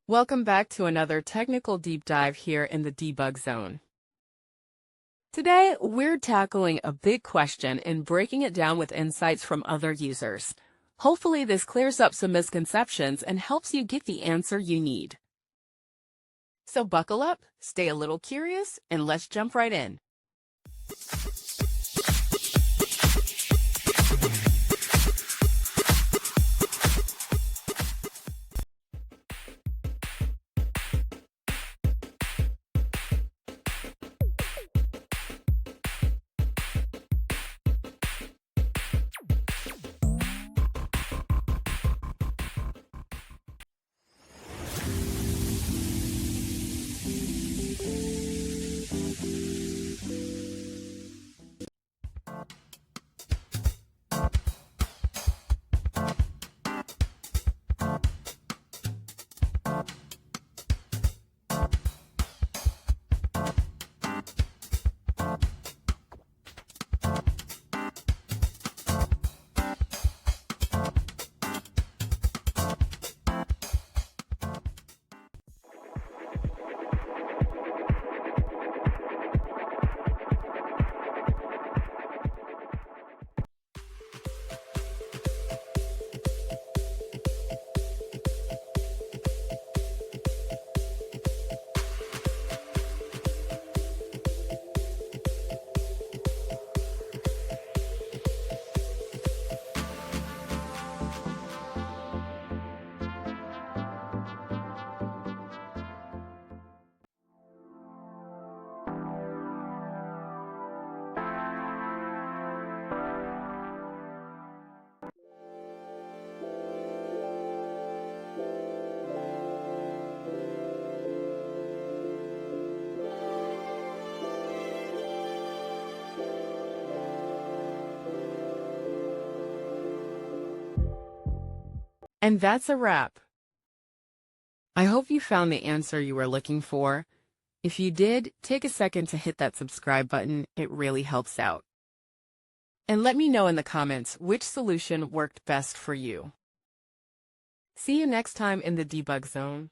Welcome back to another technical deep dive here in the debug zone. Today, we're tackling a big question and breaking it down with insights from other users. Hopefully, this clears up some misconceptions and helps you get the answer you need. So buckle up, stay a little curious, and let's jump right in. And that's a wrap. I hope you found the answer you were looking for. If you did, take a second to hit that subscribe button. It really helps out. And let me know in the comments which solution worked best for you. See you next time in the debug zone.